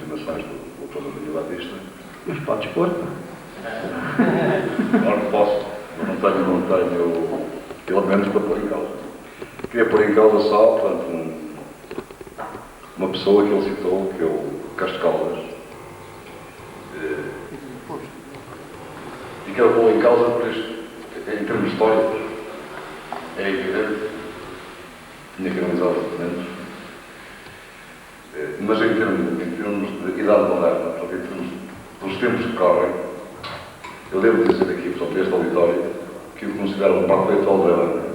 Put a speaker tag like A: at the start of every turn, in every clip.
A: afirmações do Dr. António Batista.
B: Mas podes pôr?
A: Não posso, não tenho elementos para pôr em causa. Queria pôr em causa só, portanto, uma pessoa que ele citou, que é o Castro Caldas, e que ele pôr em causa por isto, em termos históricos, é evidente, tinha que analisar os documentos, mas em termos de idade moderna, portanto, em termos dos tempos que correm, eu devo dizer aqui, portanto, este auditório, que eu considero um parque intelectual da banda,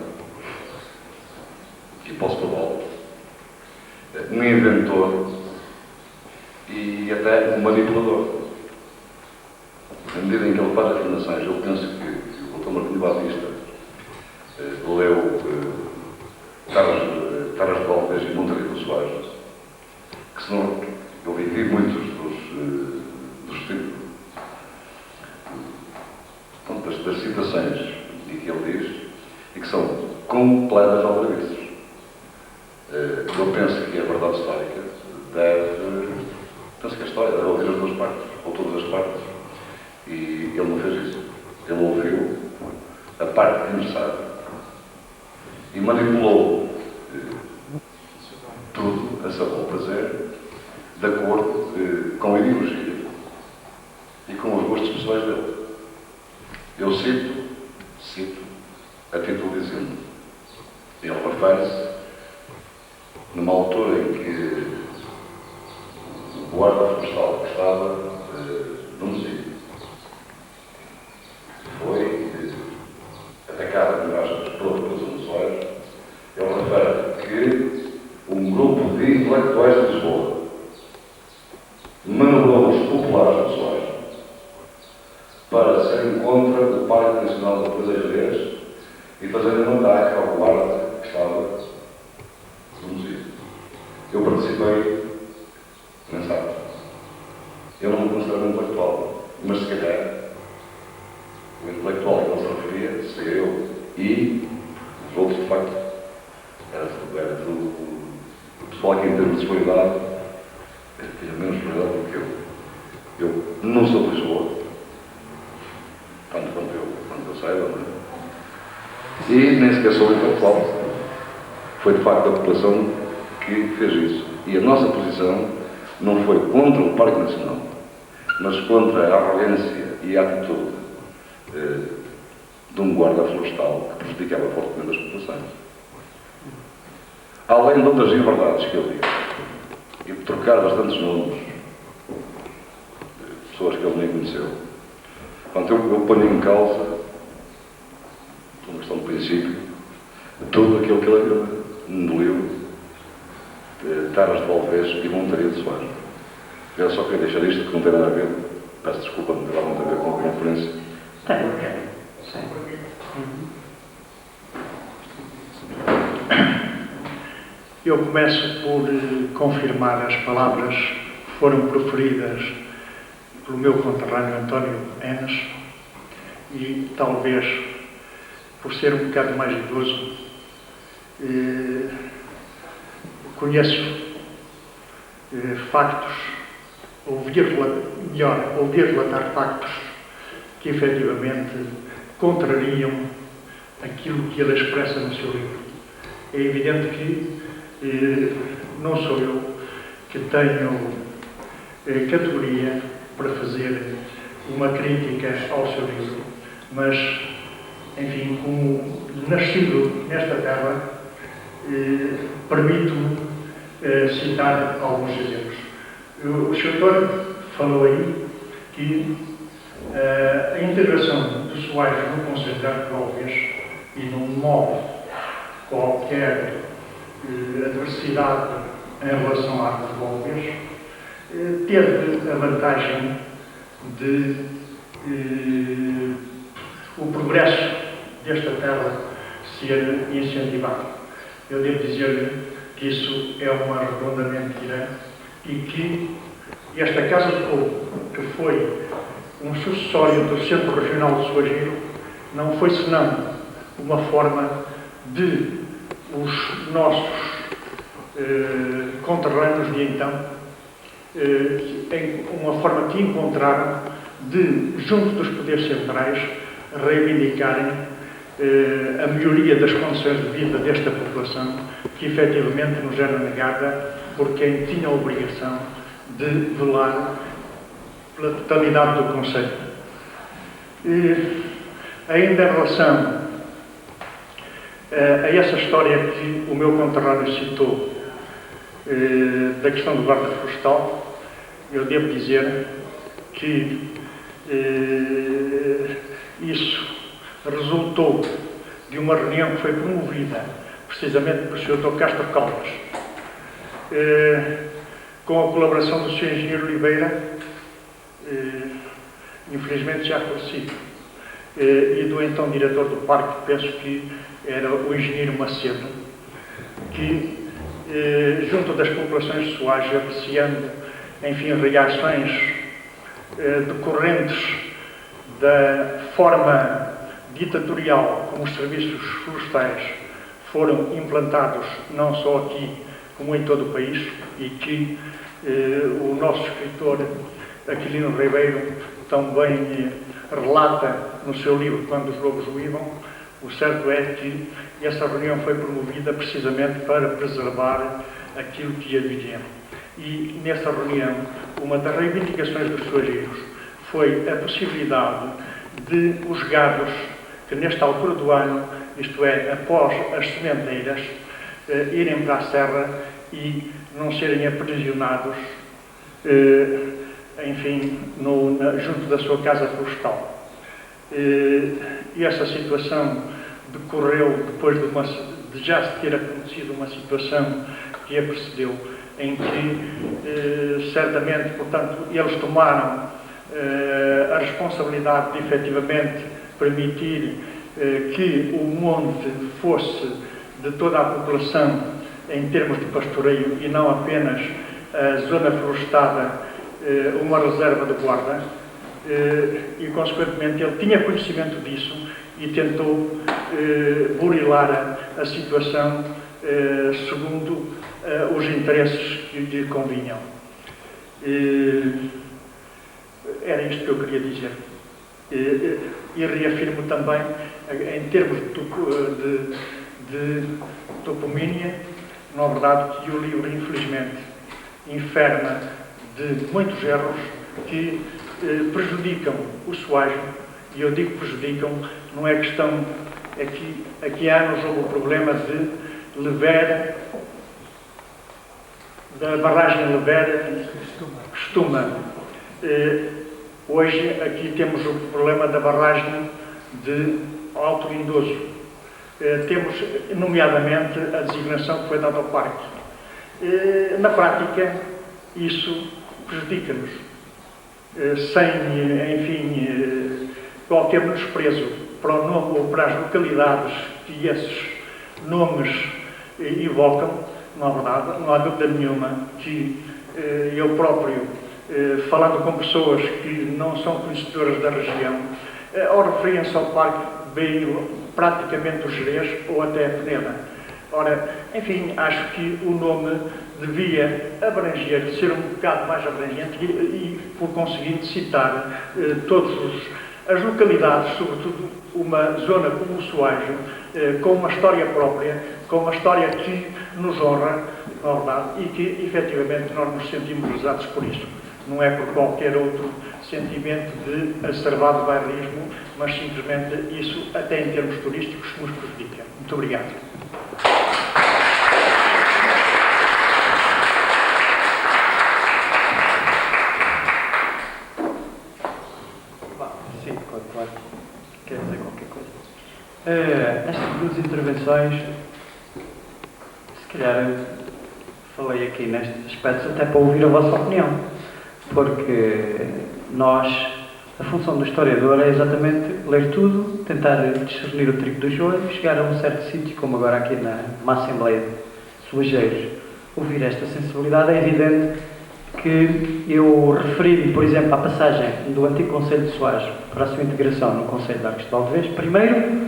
A: e posso falar, um inventor e até um manipulador. Na medida em que ele faz afirmações, eu penso que o Dr. Martinho Batista leu Taras de Valdez e Monteiro Soares, que se não, eu vi muitos das citações que ele diz e que são completas aldrabices. Eu penso que a verdade histórica penso que a história deve ouvir as duas partes, ou todas as partes, e ele não fez isso. Ele ouviu a parte interessada e manipulou tudo a seu bom prazer, de acordo com a ideologia e com os gostos pessoais dele. Eu cito, a título de exemplo. Ele refere-se numa altura em que o guarda florestal que estava no museu foi atacado pelos homossexuais. Ele refere que um grupo de intelectuais de Lisboa mandou os populares homossexuais para serem contra o Parque Nacional da Coisa de Jerez e fazerem um ataque ao guarda que estava no museu. Eu participei nessa arte. Eu não me considero um intelectual, mas se calhar o intelectual a que ele se referia seria eu. E os outros, de facto, era do pessoal que, em termos de prioridade, tinha menos prioridade do que eu. Eu não sou de Lisboa, tanto quanto eu saiba, não é? E nem sequer sou intelectual. Foi, de facto, a população que fez isso. E a nossa posição não foi contra o Parque Nacional, mas contra a arrogância e a atitude de um guarda florestal que prejudicava fortemente as populações. Além de outras inverdades que ele disse, e de trocar bastantes nomes de pessoas que ele nem conheceu, portanto, eu ponho em causa, por uma questão de princípio, tudo aquilo que ele engoliu, Taras de Valdez e Montaria de Soares. Eu só queria deixar isto, que não tem nada a ver, peço desculpa, não tem nada a ver com a conferência.
B: Tem.
C: Eu começo por confirmar as palavras que foram proferidas pelo meu conterrâneo António Enes e talvez por ser um bocado mais idoso conheço factos, ouvi relatar factos que efetivamente contrariam aquilo que ele expressa no seu livro. É evidente que não sou eu que tenho categoria para fazer uma crítica ao seu livro, mas, enfim, como nascido nesta terra, permito-me citar alguns exemplos. O Sr. António falou aí que a integração de Soares no Conselho de Arte de Valdez e não move qualquer adversidade em relação à Arte de Valdez, teve a vantagem de o progresso desta terra ser incentivado. Eu devo dizer-lhe que isso é uma redonda mentira e que esta Casa de Povo, que foi um sucessório do Centro Regional de Soageiro, não foi senão uma forma de os nossos conterrâneos de então em uma forma que encontraram de, junto dos poderes centrais, reivindicarem a melhoria das condições de vida desta população, que efetivamente nos era negada por quem tinha a obrigação de velar pela totalidade do conceito. Ainda em relação a essa história que o meu conterrâneo citou, da questão do guarda florestal, eu devo dizer que isso resultou de uma reunião que foi promovida precisamente pelo Sr. Dr. Castro Caldas, com a colaboração do Sr. Engenheiro Oliveira, infelizmente já falecido, e do então diretor do parque, penso que era o Engenheiro Macedo, que junto das populações de Soares, apreciando, enfim, reações decorrentes da forma ditatorial como os serviços florestais foram implantados não só aqui como em todo o país, e que o nosso escritor Aquilino Ribeiro também relata no seu livro Quando os Lobos Uivam. O certo é que essa reunião foi promovida precisamente para preservar aquilo que é vigente. E nessa reunião, uma das reivindicações dos soareiros foi a possibilidade de os gados que nesta altura do ano, isto é, após as sementeiras, irem para a serra e não serem aprisionados, enfim, junto da sua casa florestal. E essa situação decorreu depois de já se ter acontecido uma situação que a precedeu, em que, certamente, portanto, eles tomaram a responsabilidade de, efetivamente, permitir que o monte fosse de toda a população em termos de pastoreio e não apenas a zona florestada, uma reserva de guarda, e, consequentemente, ele tinha conhecimento disso e tentou burilar a situação segundo os interesses que lhe convinham. Era isto que eu queria dizer. E reafirmo também, em termos de topomínia, na verdade, que o livro, infelizmente, inferna de muitos erros que prejudicam o soajo. E eu digo prejudicam, não é questão... Aqui há anos houve o problema de Levera, da barragem Levera-Estuma. Hoje aqui temos o problema da barragem de Alto Lindoso. Temos, nomeadamente, a designação que foi dada ao parque. Na prática, isso prejudica-nos, sem, enfim, qualquer menosprezo para o nome ou para as localidades que esses nomes evocam. Não há verdade, não há dúvida nenhuma que eu próprio, falando com pessoas que não são conhecedoras da região, ao referirem-se ao parque, veio praticamente o Gerês ou até a Peneda. Ora, enfim, acho que o nome devia abranger, ser um bocado mais abrangente e por conseguinte, citar todas as localidades, sobretudo uma zona como o Soajo, com uma história própria, com uma história que nos honra, na verdade, e que, efetivamente, nós nos sentimos realizados por isso. Não é por qualquer outro sentimento de acervado bairrismo, mas simplesmente isso, até em termos turísticos, nos prejudica. Muito obrigado.
B: Sim, claro. Quer dizer qualquer coisa. Estas duas intervenções, se calhar, falei aqui nestes aspectos até para ouvir a vossa opinião, porque a função do historiador é exatamente ler tudo, tentar discernir o trigo do joio, chegar a um certo sítio, como agora aqui numa Assembleia de Soageiros, ouvir esta sensibilidade. É evidente que eu referi, por exemplo, à passagem do antigo Conselho de Soares para a sua integração no Conselho de Arcos de Valdevez. Primeiro,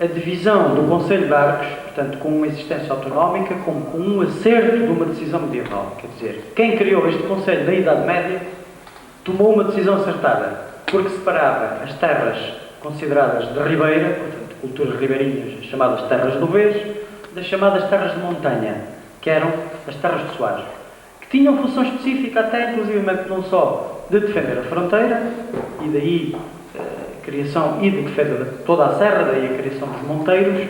B: a divisão do Conselho de Arcos, portanto, com uma existência autonómica, como com um acerto de uma decisão medieval. Quer dizer, quem criou este Conselho na Idade Média tomou uma decisão acertada, porque separava as terras consideradas de ribeira, portanto, culturas ribeirinhas, chamadas terras do Vês, das chamadas terras de montanha, que eram as terras de Soares, que tinham função específica até, inclusivamente, não só de defender a fronteira, e daí a criação e de defesa de toda a serra, daí a criação dos monteiros.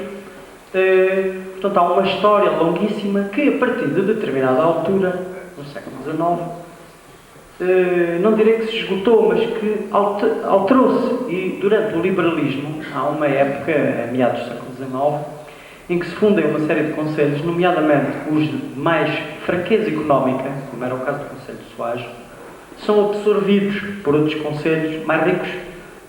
B: Portanto, há uma história longuíssima que, a partir de determinada altura, no século XIX, não direi que se esgotou, mas que alterou-se. E durante o liberalismo, há uma época, a meados do século XIX, em que se fundem uma série de conselhos, nomeadamente os de mais fraqueza económica, como era o caso do Conselho de Soares, são absorvidos por outros conselhos mais ricos.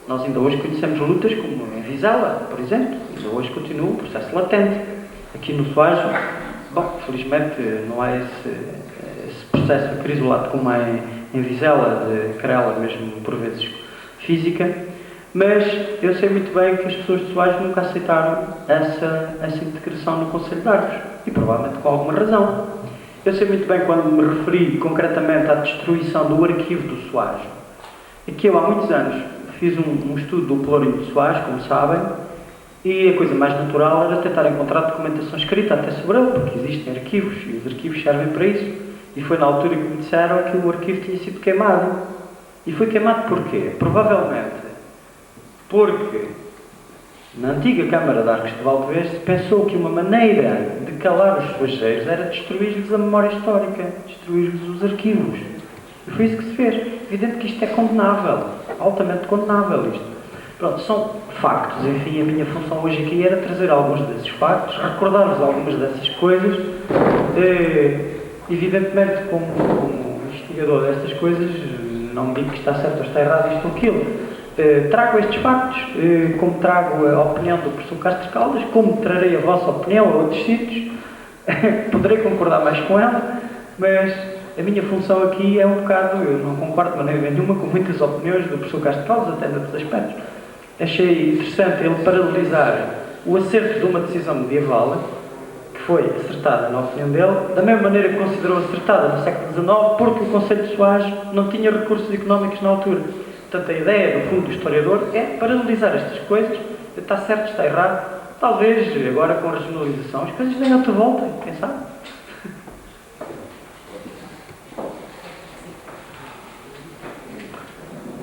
B: Nós ainda hoje conhecemos lutas como em Vizela, por exemplo, ainda hoje continua um processo latente. Aqui no Soares, bom, felizmente não há esse processo acrisolado como há em Vizela, de querela mesmo por vezes física, mas eu sei muito bem que as pessoas de Soares nunca aceitaram essa integração no Conselho de Arcos, e provavelmente com alguma razão. Eu sei muito bem quando me referi concretamente à destruição do arquivo do Soares, e que eu há muitos anos fiz um estudo do Pelourinho de Soares, como sabem, e a coisa mais natural era tentar encontrar documentação escrita até sobre ele, porque existem arquivos, e os arquivos servem para isso. E foi na altura que me disseram que o arquivo tinha sido queimado. E foi queimado porquê? Provavelmente porque na antiga Câmara de Arcos de Valdevez se pensou que uma maneira de calar os estrangeiros era destruir-lhes a memória histórica, destruir-lhes os arquivos. E foi isso que se fez. Evidente que isto é condenável, altamente condenável isto. Pronto, são factos. Enfim, a minha função hoje aqui era trazer alguns desses factos, recordar-vos algumas dessas coisas. Evidentemente, como investigador destas coisas, não me digo que está certo ou está errado isto ou aquilo. Trago estes factos, como trago a opinião do professor Castro Caldas, como trarei a vossa opinião a outros sítios. Poderei concordar mais com ela, mas a minha função aqui é um bocado, eu não concordo de maneira nenhuma com muitas opiniões do professor Castro Caldas, até noutros aspectos. Achei interessante ele paralelizar o acerto de uma decisão medieval, que foi acertada na opinião dele, da mesma maneira que considerou acertada no século XIX, porque o Conselho de Soares não tinha recursos económicos na altura. Portanto, a ideia, do fundo, do historiador é paralelizar estas coisas. Está certo, está errado. Talvez, agora com a regionalização, as coisas deem outra volta, quem sabe?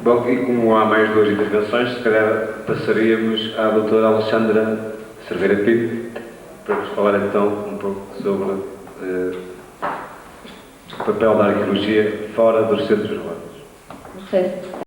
D: Bom, e como há mais duas intervenções, se calhar passaríamos à doutora Alexandra Cerveira Pinto, para nos falar então um pouco sobre o papel da arqueologia fora dos centros urbanos.
E: Ok.